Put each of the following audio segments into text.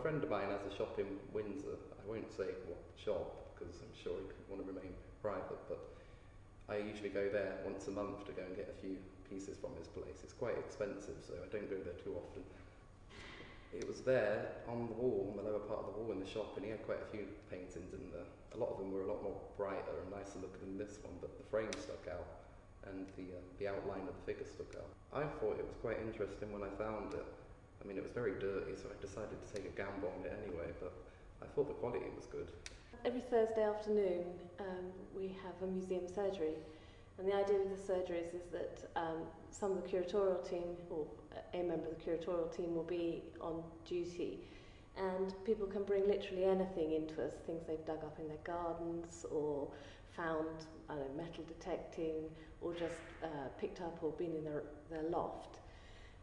friend of mine has a shop in Windsor. I won't say what shop because I'm sure he could want to remain private, but I usually go there once a month to go and get a few pieces from his place. It's quite expensive, so I don't go there too often. It was there on the wall, on the lower part of the wall in the shop, and he had quite a few paintings in there. A lot of them were a lot more brighter and nicer looking than this one, but the frame stuck out and the outline of the figure stuck out. I thought it was quite interesting when I found it. I mean, it was very dirty, so I decided to take a gamble on it anyway, but I thought the quality was good. Every Thursday afternoon we have a museum surgery, and the idea with the surgeries is that some of the curatorial team, or a member of the curatorial team, will be on duty, and people can bring literally anything into us, things they've dug up in their gardens or found, I don't know, metal detecting, or just picked up or been in their loft.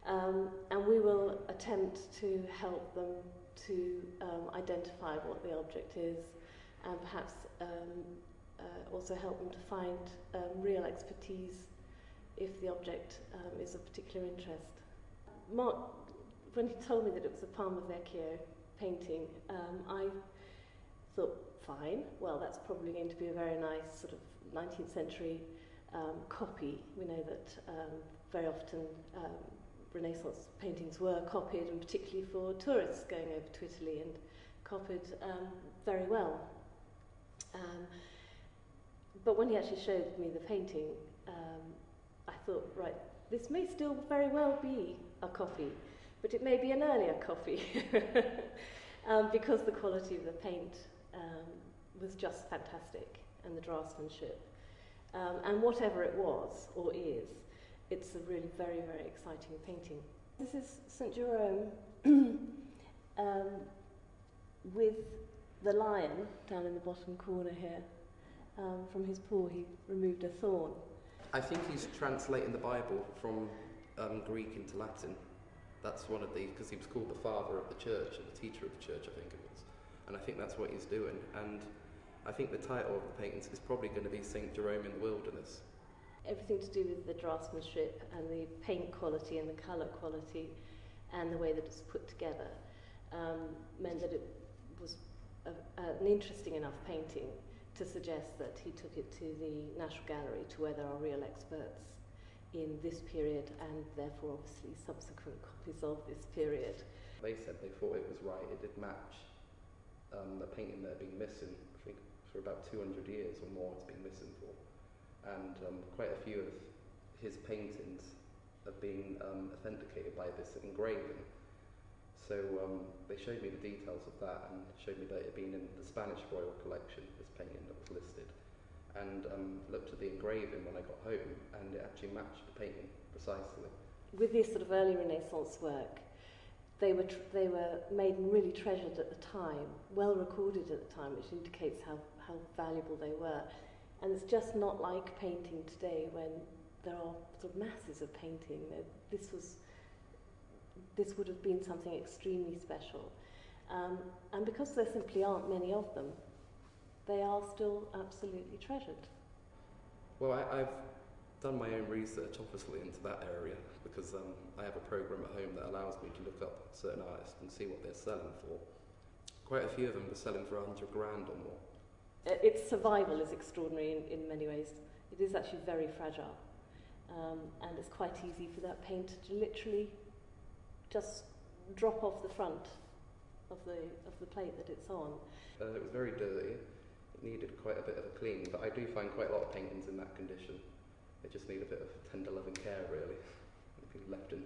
And we will attempt to help them to identify what the object is, and perhaps also help them to find real expertise if the object is of particular interest. Mark, when he told me that it was a Palma Vecchio painting, I thought, fine, well, that's probably going to be a very nice sort of 19th century copy. We know that very often Renaissance paintings were copied, and particularly for tourists going over to Italy, and copied very well. But when he actually showed me the painting, I thought, right, this may still very well be a copy, but it may be an earlier copy because the quality of the paint was just fantastic, and the draftsmanship. And whatever it was or is, it's a really very, very exciting painting. This is St. Jerome with the lion down in the bottom corner here. From his paw he removed a thorn. I think he's translating the Bible from Greek into Latin. That's one of the, because he was called the father of the church, or the teacher of the church, I think it was. And I think that's what he's doing. And I think the title of the paintings is probably going to be St. Jerome in the Wilderness. Everything to do with the draftsmanship and the paint quality and the colour quality and the way that it's put together meant that it was an interesting enough painting to suggest that he took it to the National Gallery, to where there are real experts in this period and therefore obviously subsequent copies of this period. They said they thought it was right, it did match the painting that had been missing, I think for about 200 years or more it's been missing for. And quite a few of his paintings have been authenticated by this engraving. So they showed me the details of that and showed me that it had been in the Spanish Royal Collection, this painting that was listed. And looked at the engraving when I got home, and it actually matched the painting precisely. With this sort of early Renaissance work, they were made and really treasured at the time, well recorded at the time, which indicates how valuable they were. And it's just not like painting today, when there are sort of masses of painting. This would have been something extremely special. And because there simply aren't many of them, they are still absolutely treasured. Well, I've done my own research, obviously, into that area, because I have a program at home that allows me to look up certain artists and see what they're selling for. Quite a few of them were selling for 100 grand or more. Its survival is extraordinary in many ways. It is actually very fragile, and it's quite easy for that paint to literally just drop off the front of the plate that it's on. It was very dirty. It needed quite a bit of a clean, but I do find quite a lot of paintings in that condition. They just need a bit of tender loving care, really. They've been left in,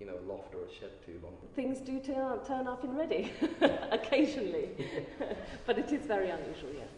a loft or a shed too long. Things do turn up in Reading occasionally, but it is very unusual, yes.